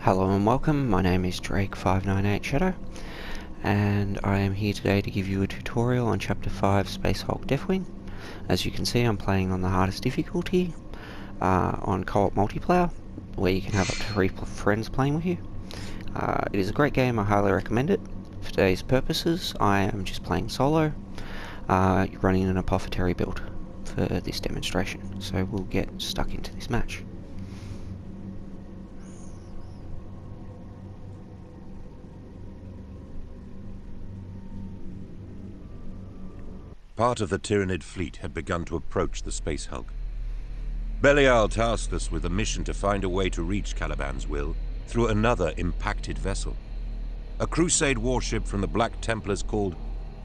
Hello and welcome, my name is Drake598Shadow and I am here today to give you a tutorial on Chapter 5 Space Hulk Deathwing. As you can see, I'm playing on the hardest difficulty on co-op multiplayer, where you can have up to 3 friends playing with you. It is a great game, I highly recommend it. For today's purposes, I am just playing solo, running an apothecary build for this demonstration, so we'll get stuck into this match. Part of the Tyranid fleet had begun to approach the Space Hulk. Belial tasked us with a mission to find a way to reach Caliban's will through another impacted vessel. A Crusade warship from the Black Templars called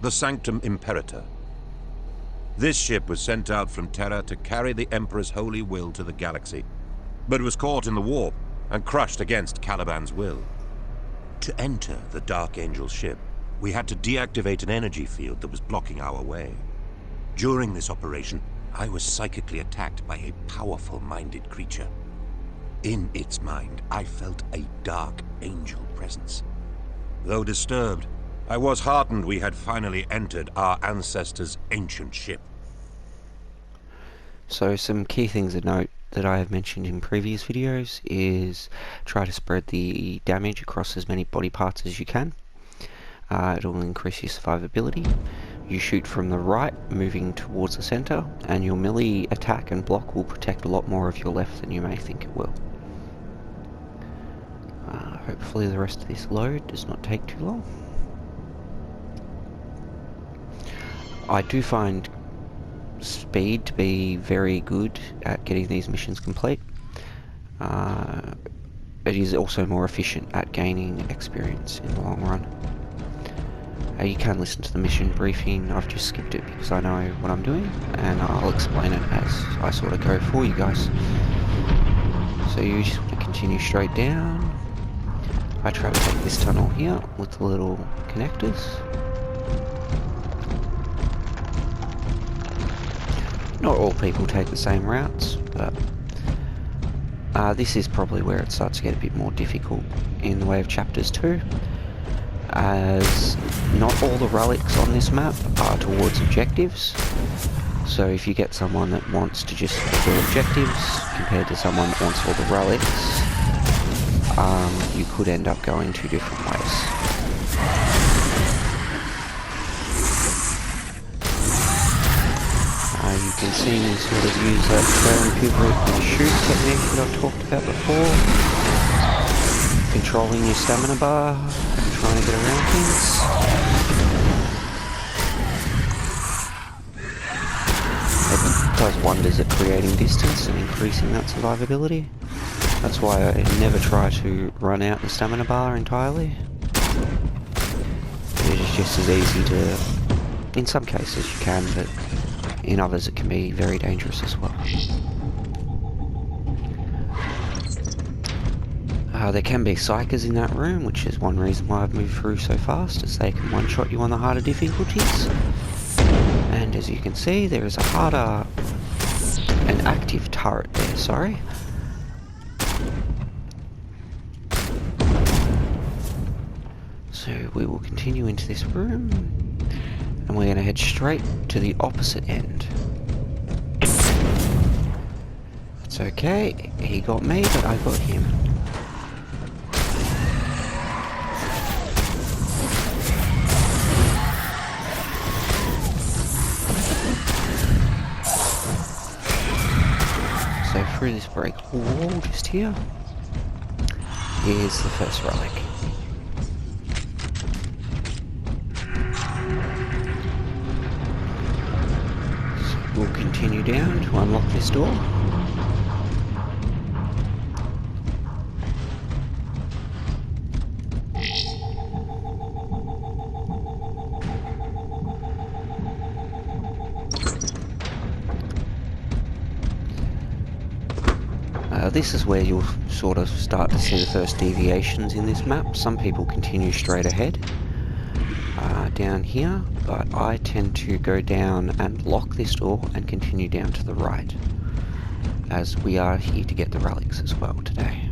the Sanctum Imperator. This ship was sent out from Terra to carry the Emperor's holy will to the galaxy, but was caught in the warp and crushed against Caliban's will. To enter the Dark Angel ship, we had to deactivate an energy field that was blocking our way. During this operation, I was psychically attacked by a powerful-minded creature. In its mind, I felt a Dark Angel presence. Though disturbed, I was heartened we had finally entered our ancestors' ancient ship. So some key things to note that I have mentioned in previous videos is try to spread the damage across as many body parts as you can. It'll increase your survivability. You shoot from the right, moving towards the center, and your melee attack and block will protect a lot more of your left than you may think it will. Hopefully the rest of this load does not take too long. I do find speed to be very good at getting these missions complete. It is also more efficient at gaining experience in the long run. You can listen to the mission briefing. I've just skipped it because I know what I'm doing, and I'll explain it as I sort of go for you guys. So you just want to continue straight down. I try to take this tunnel here with the little connectors. Not all people take the same routes, but this is probably where it starts to get a bit more difficult in the way of chapters 2. As not all the relics on this map are towards objectives, so if you get someone that wants to just do objectives compared to someone that wants all the relics, you could end up going 2 different ways. You can see me sort of use that trail and pivot and shoot technique that I've talked about before, controlling your stamina bar, trying to get around things. It does wonders at creating distance and increasing that survivability. That's why I never try to run out the stamina bar entirely. It is just as easy to, in some cases you can, but in others it can be very dangerous as well. There can be psychers in that room, which is one reason why I've moved through so fast, as they can one-shot you on the harder difficulties. And as you can see, there is an active turret there, sorry. So we will continue into this room, and we're going to head straight to the opposite end. It's okay, he got me, but I got him. So through this breakable wall just here, here's the first relic. So we'll continue down to unlock this door. This is where you'll sort of start to see the first deviations in this map. Some people continue straight ahead down here, but I tend to go down and lock this door and continue down to the right, as we are here to get the relics as well today.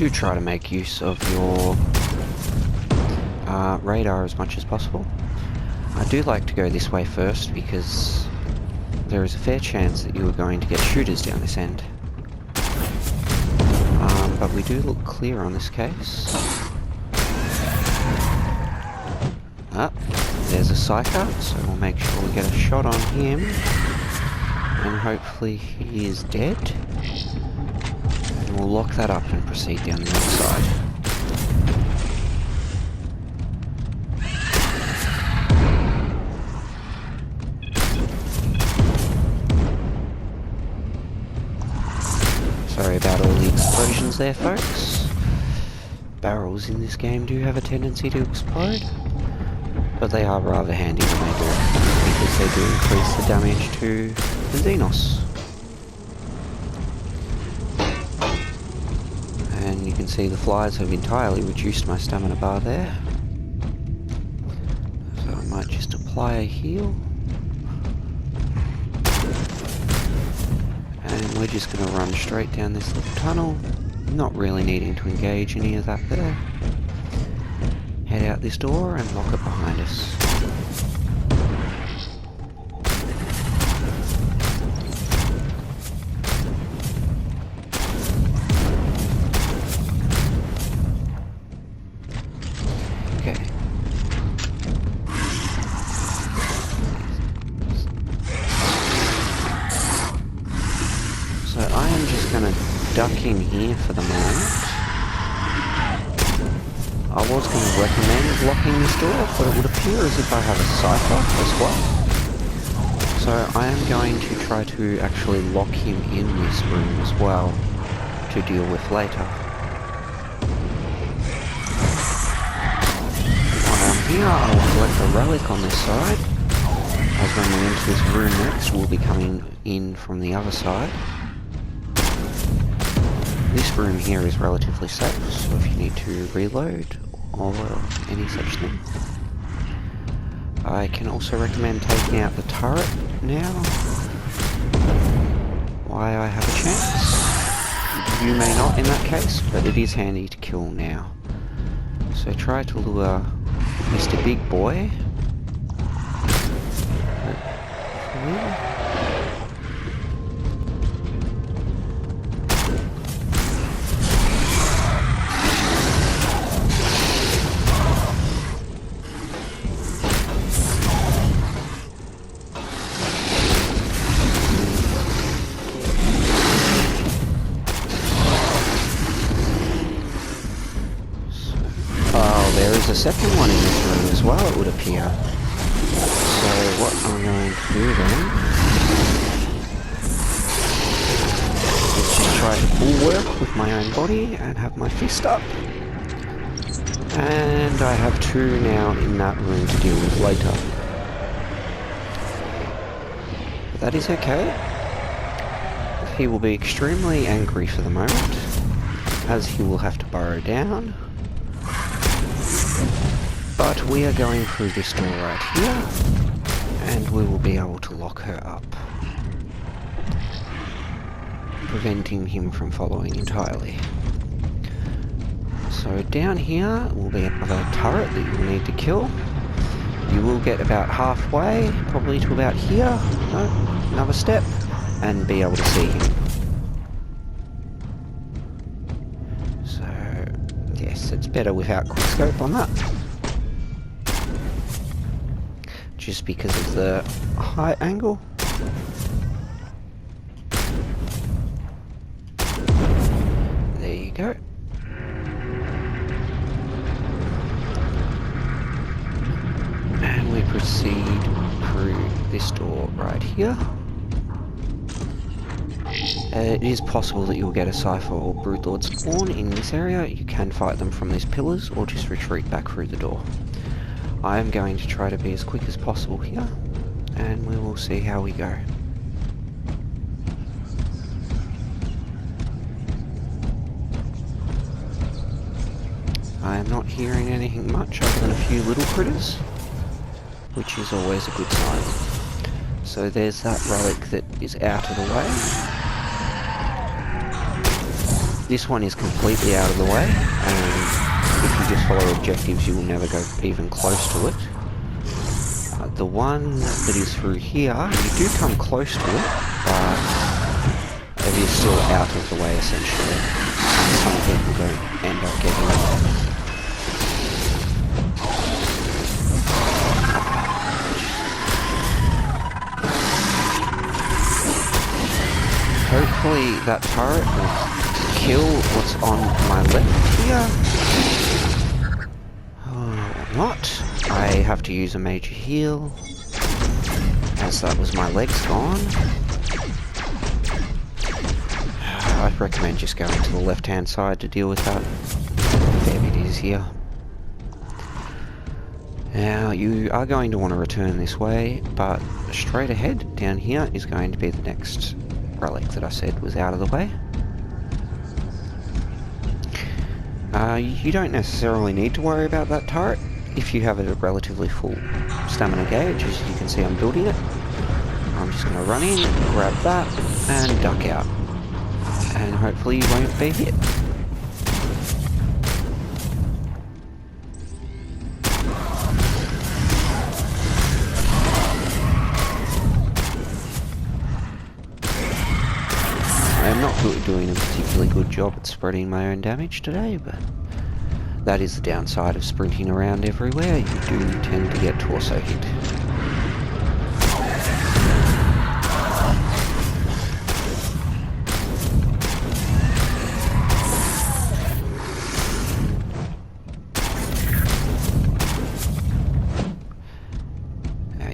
do try to make use of your radar as much as possible. I do like to go this way first because there is a fair chance that you are going to get shooters down this end. But we do look clear on this case. There's a psyker, so we'll make sure we get a shot on him. And hopefully he is dead. And we'll lock that up and proceed down the other side. Sorry about all the explosions there, folks. Barrels in this game do have a tendency to explode, but they are rather handy when they do, because they do increase the damage to the Xenos. And you can see the flies have entirely reduced my stamina bar there. So I might just apply a heal. And we're just going to run straight down this little tunnel, not really needing to engage any of that there. Head out this door and lock it behind us. Okay. So I am just going to duck in here for the moment. I was going to recommend locking this door, but it would appear as if I have a cipher as well. So I am going to try to actually lock him in this room as well, to deal with later. While I'm here, I will collect a relic on this side, as when we enter this room next, we'll be coming in from the other side. This room here is relatively safe, so if you need to reload or any such thing. I can also recommend taking out the turret now, why I have a chance. You may not in that case, but it is handy to kill now. So try to lure Mr. Big Boy. There is a second one in this room as well, it would appear. So what I'm going to do then is just try to bulwark with my own body and have my fist up. And I have two now in that room to deal with later. But that is okay. He will be extremely angry for the moment, as he will have to burrow down. But we are going through this door right here, and we will be able to lock her up, preventing him from following entirely. So down here will be another turret that you will need to kill. You will get about halfway, probably to about here, another step, and be able to see him. So yes, it's better without quickscope on that. Just because of the height angle. There you go. And we proceed through this door right here. It is possible that you'll get a Cypher or Broodlord spawn in this area. You can fight them from these pillars or just retreat back through the door. I am going to try to be as quick as possible here, and we will see how we go. I am not hearing anything much other than a few little critters, which is always a good sign. So there's that relic that is out of the way. This one is completely out of the way, and if you just follow objectives you will never go even close to it. The one that is through here, you do come close to it, but it is still out of the way essentially. And some people don't end up getting it. Hopefully that turret will kill what's on my left here. Or not. I have to use a major heal, as that was my legs gone. I'd recommend just going to the left hand side to deal with that. There it is here. Now you are going to want to return this way, but straight ahead down here is going to be the next relic that I said was out of the way. You don't necessarily need to worry about that turret if you have a relatively full stamina gauge. As you can see, I'm building it. I'm just going to run in, grab that, and duck out. And hopefully you won't be hit. I'm not doing a particularly good job at spreading my own damage today, but that is the downside of sprinting around everywhere. You do tend to get torso hit.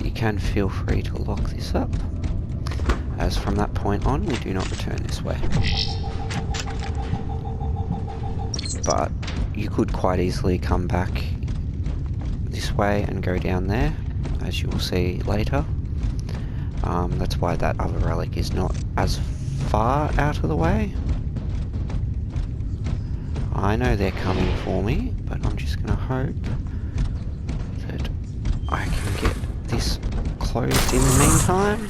You can feel free to lock this up, as from that point on we do not return this way. But you could quite easily come back this way and go down there, as you will see later. That's why that other relic is not as far out of the way. I know they're coming for me, but I'm just going to hope that I can get this closed in the meantime.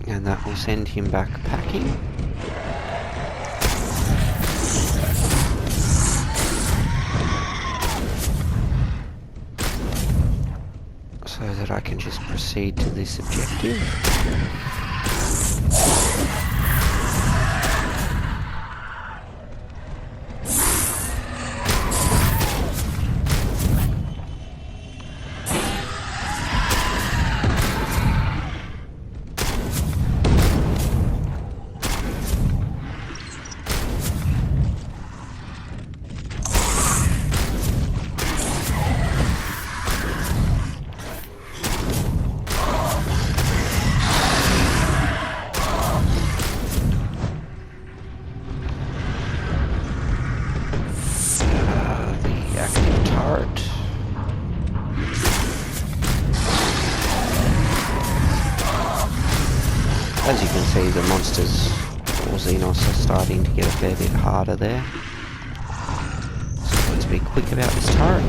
And that will send him back packing. So that I can just proceed to this objective. As you can see, the monsters or Xenos are starting to get a fair bit harder there. So let's be quick about this turret.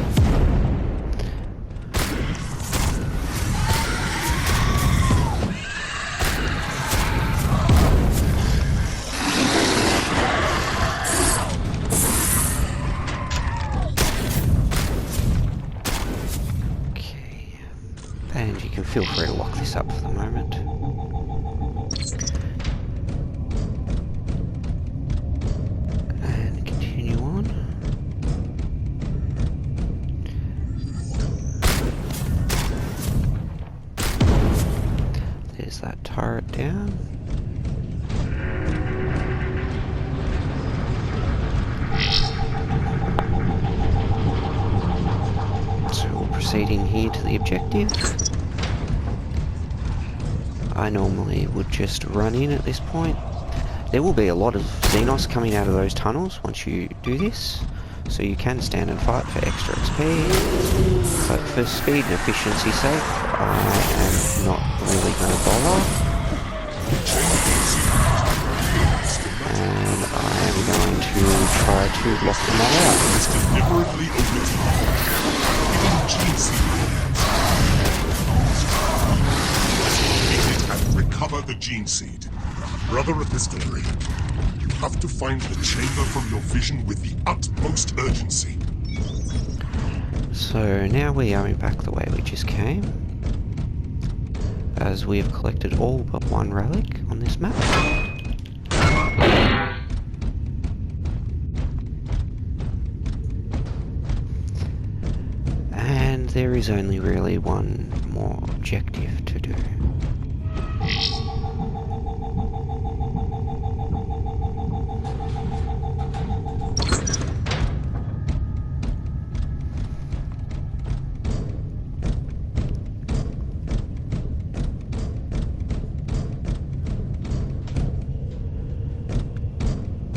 Okay, and you can feel free to lock this up for the moment. That turret down. So we're proceeding here to the objective. I normally would just run in at this point. There will be a lot of Xenos coming out of those tunnels once you do this, so you can stand and fight for extra XP. But for speed and efficiency's sake, I am not really going to bother. And I am going to try to lock them all out. Deliberately omitted. And recover the Gene Seed. Brother Epistolary, you have to find the chamber from your vision with the utmost urgency. So now we're going back the way we just came, as we have collected all but one relic on this map. And there is only really one more objective to do.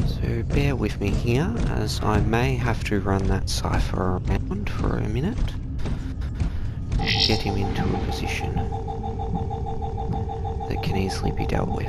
So bear with me here, as I may have to run that cipher around for a minute. Get him into a position that can easily be dealt with.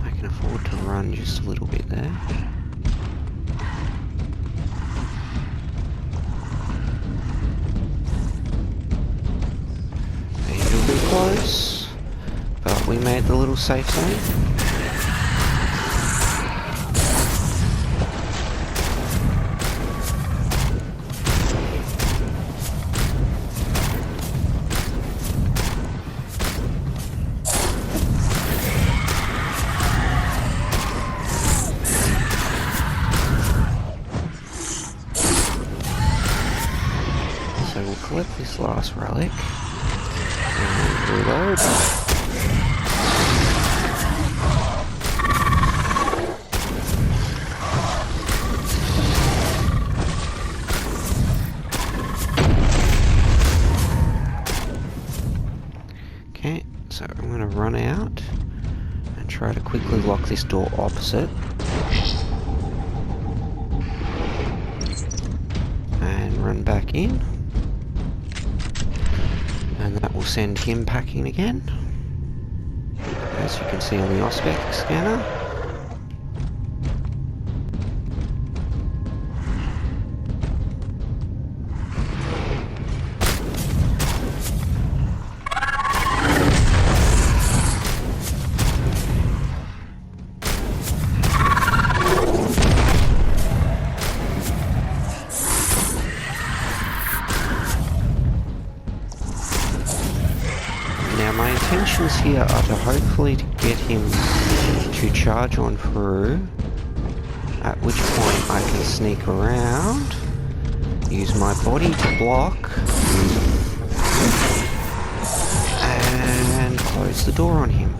I can afford to run just a little bit there. Close, but we made the little safe zone. So we'll collect this last relic. Reload. Okay, so I'm going to run out and try to quickly lock this door opposite. And run back in. And that will send him packing again, as you can see on the Auspex scanner. Now my intentions here are to hopefully to get him to charge on through, at which point I can sneak around, use my body to block, and close the door on him.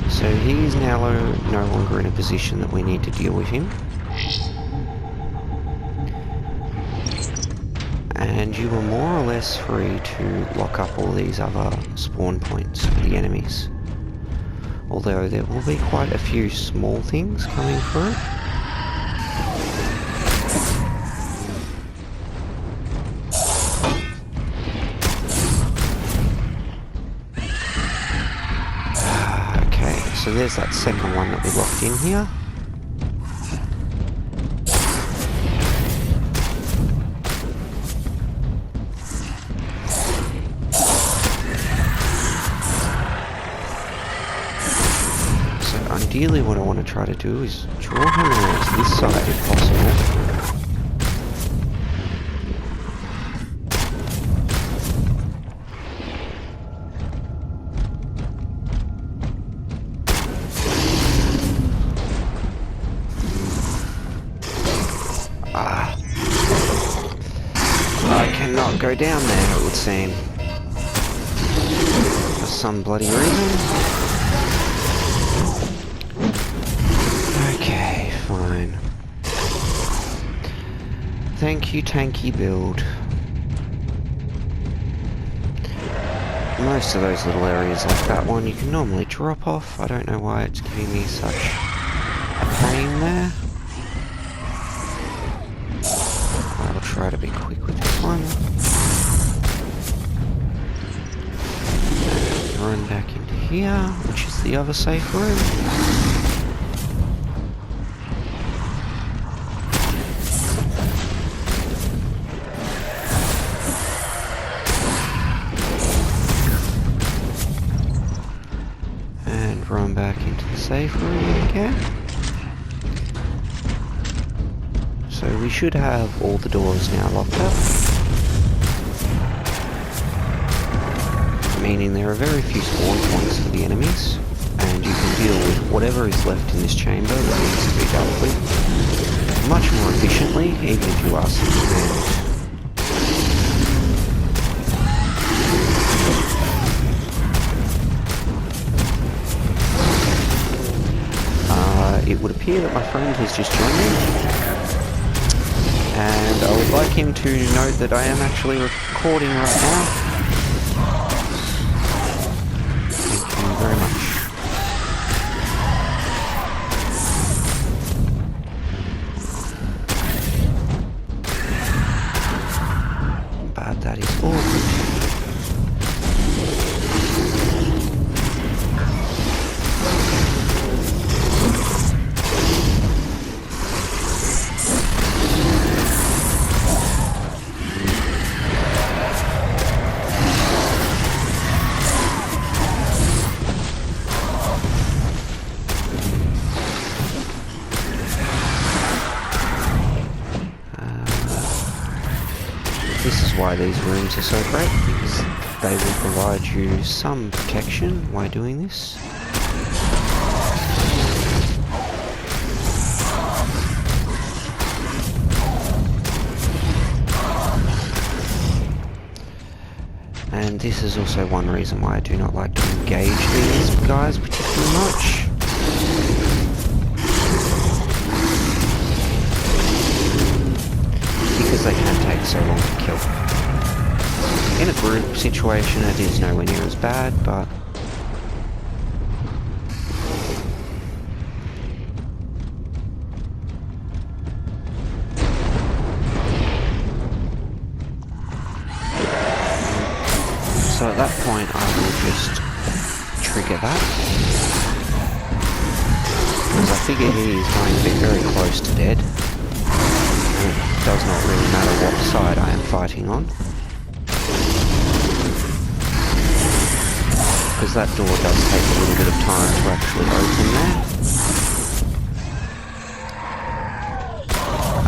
So he is now no longer in a position that we need to deal with him. And you are more or less free to lock up all these other spawn points for the enemies. Although there will be quite a few small things coming through. Okay, so there's that second one that we locked in here. Ideally what I want to try to do is draw him around to this side if possible. I cannot go down there, it would seem. For some bloody reason. Okay, fine. Thank you, tanky build. Most of those little areas like that one you can normally drop off. I don't know why it's giving me such a pain there. I'll try to be quick here, which is the other safe room. And run back into the safe room again. So we should have all the doors now locked up. Meaning there are very few spawn points for the enemies, and you can deal with whatever is left in this chamber that needs to be dealt with much more efficiently, even if you ask them to command. It would appear that my friend has just joined me, and I would like him to note that I am actually recording right now. Thank you very much. But that is all good. This is why these rooms are so great, because they will provide you some protection while doing this. And this is also one reason why I do not like to engage these guys particularly much. Because they can take so long to kill. In a group situation it is nowhere near as bad, but so at that point I will just trigger that, because I figure he is going to be very close to dead. It does not really matter what side I am fighting on, because that door does take a little bit of time to actually open there.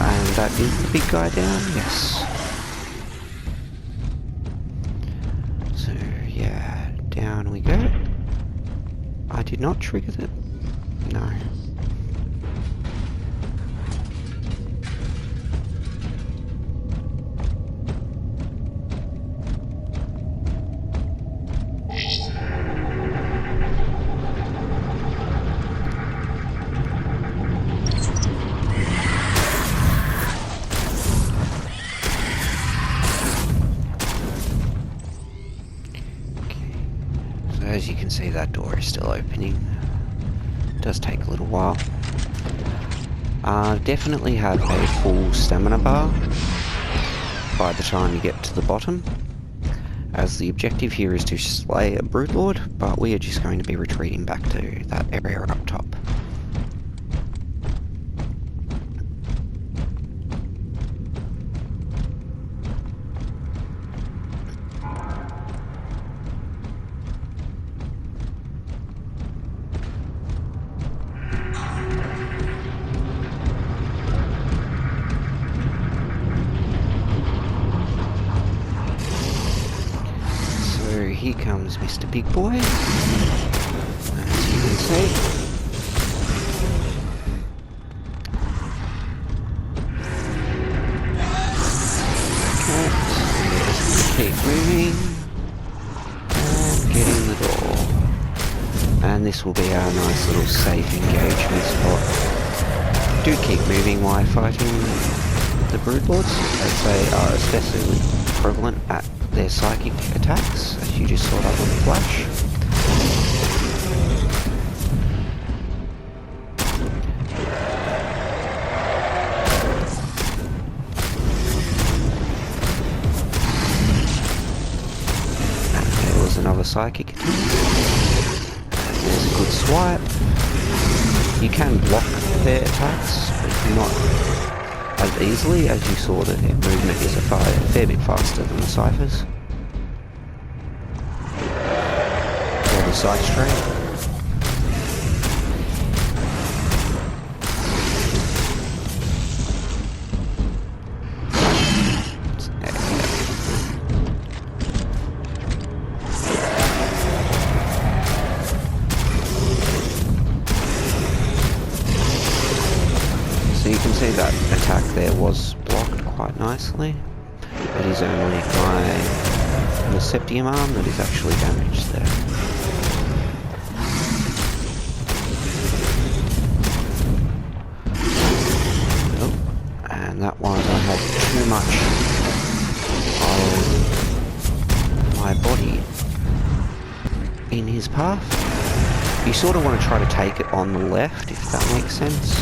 And that is the big guy down, yes. So yeah, down we go. I did not trigger that. No. As you can see, that door is still opening. It does take a little while. Definitely have a full stamina bar by the time you get to the bottom, as the objective here is to slay a Brute Lord, but we are just going to be retreating back to that area up top. Here comes Mr. Big Boy, as you can see. Okay, so keep moving, and get in the door. And this will be our nice little safe engagement spot. Do keep moving while fighting the Brood Lords, as they are especially prevalent at their psychic attacks, as you just saw that with the flash. And there was another psychic attack. swipe. You can block their attacks, but not as easily, as you saw that their movement is a fair bit faster than the Cyphers. Or the side stream. So you can see that attack there was blocked quite nicely. It is only my Septium arm that is actually damaged there. Oh, and that was, I had too much of my body in his path. You sort of want to try to take it on the left, if that makes sense.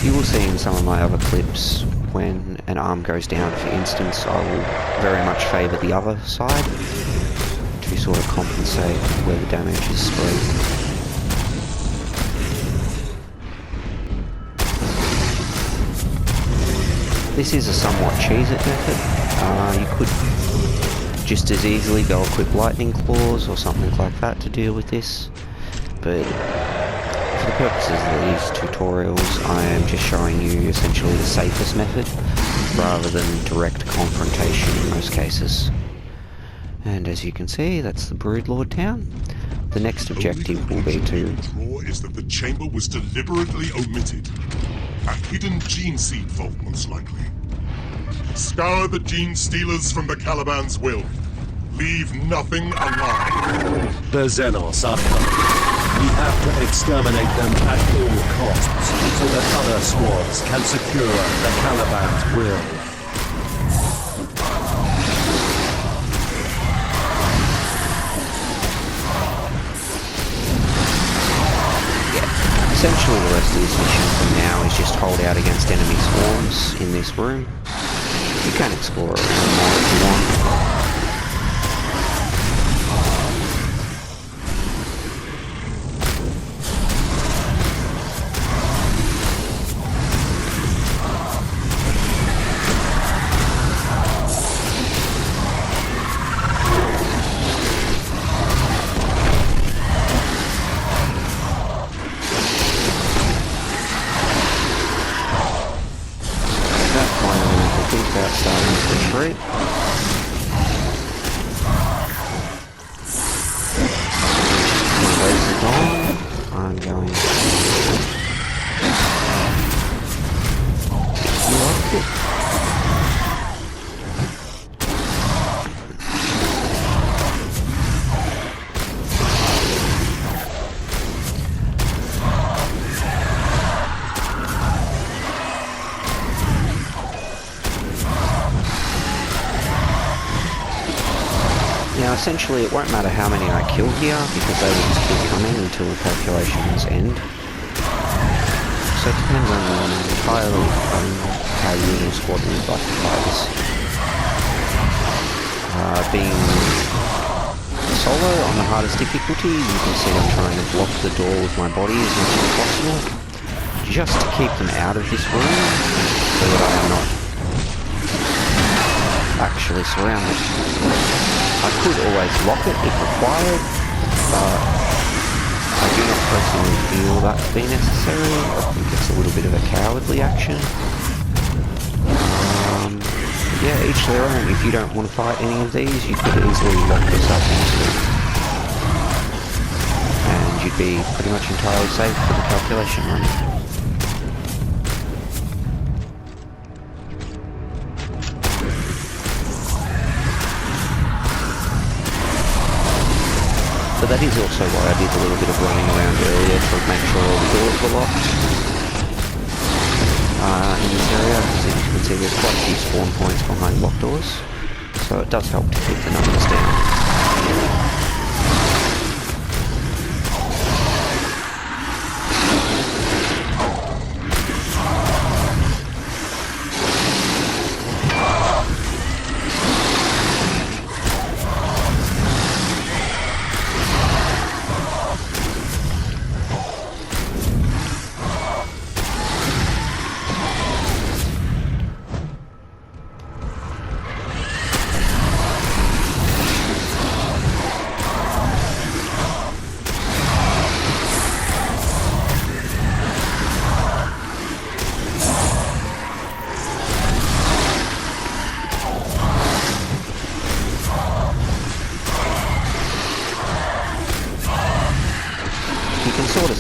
You will see in some of my other clips when an arm goes down, for instance, I will very much favour the other side to sort of compensate where the damage is spread. This is a somewhat cheese-it method. You could just as easily go equip lightning claws or something like that to deal with this, but for the purposes of these tutorials, I am just showing you essentially the safest method, rather than direct confrontation in most cases. And as you can see, that's the Broodlord town. The next objective will be to... draw is that the chamber was deliberately omitted. A hidden gene seed vault, most likely. Scour the gene stealers from the Caliban's will. Leave nothing alive. The Xenos are coming. We have to exterminate them at all costs, so that other squads can secure the Caliban's will. Essentially the rest of this mission from now is just hold out against enemy swarms in this room. You can explore it more if you want. Starting to retreat. My legs are gone. I'm going to lock it. Now essentially it won't matter how many I kill here, because they will just keep coming until the calculations end. So it depends entirely on how you and your squad would like to play this. Being solo on the hardest difficulty, you can see I'm trying to block the door with my body as much as possible, just to keep them out of this room, so that I am not actually surrounded. I could always lock it if required, but I do not personally feel that to be necessary. I think it's a little bit of a cowardly action. Yeah, each their own. If you don't want to fight any of these, you could easily lock this up and you'd be pretty much entirely safe for the calculation run. So that is also why I did a little bit of running around earlier to make sure all the doors were locked in this area. As you can see, there's quite a few spawn points behind locked doors, so it does help to keep the numbers down.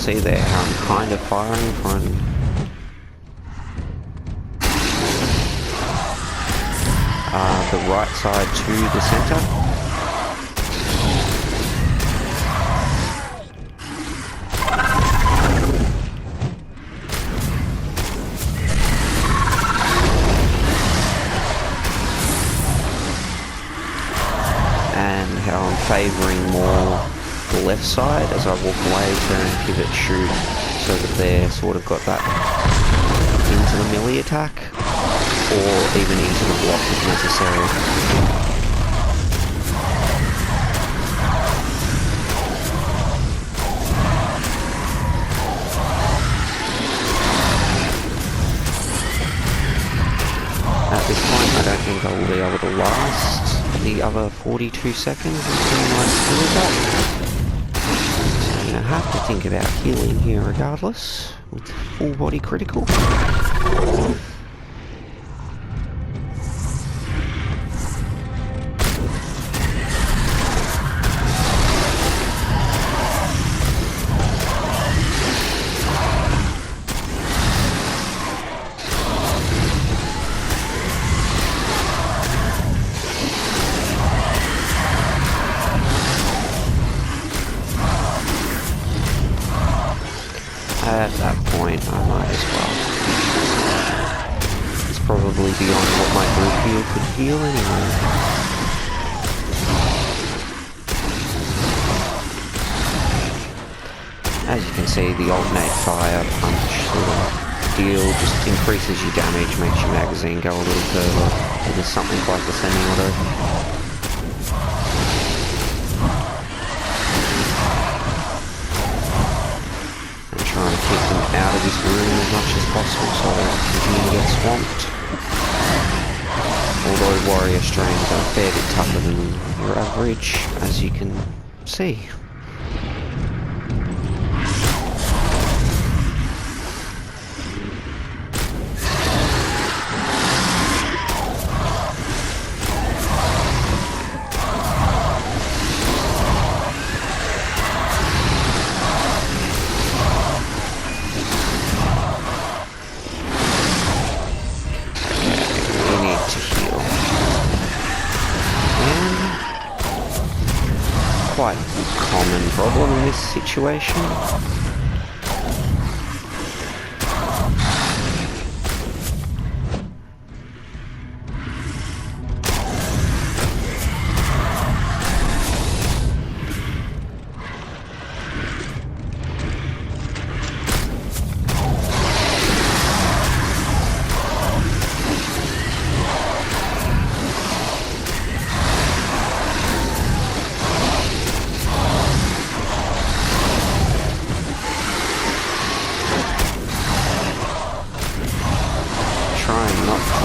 see there how I'm kind of firing from the right side to the center. And how I'm favouring more the left side as I walk away, turn, pivot, shoot, so that they're sort of got that into the melee attack, or even into the block if necessary. At this point I don't think I will be able to last the other 42 seconds until my skill is up. So I'm going to have to think about healing here regardless, with full body critical. At that point, I might as well. It's probably beyond what my group heal could heal anyway. As you can see, the alternate fire punch sort of deal just increases your damage, makes your magazine go a little further. It is something like the semi-auto. Trying to keep them out of this room as much as possible so they don't continue to get swamped. Although warrior strains are a fair bit tougher than your average, as you can see. Quite a common problem in this situation.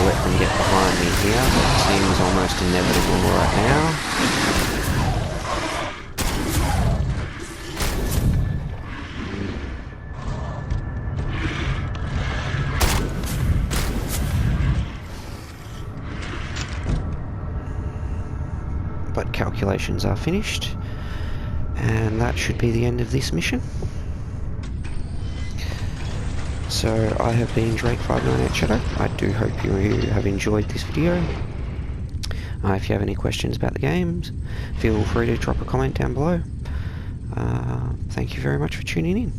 Let them get behind me here, but it seems almost inevitable right now. But calculations are finished, and that should be the end of this mission. So I have been Drake598 Shadow. I do hope you have enjoyed this video. If you have any questions about the games, feel free to drop a comment down below. Thank you very much for tuning in.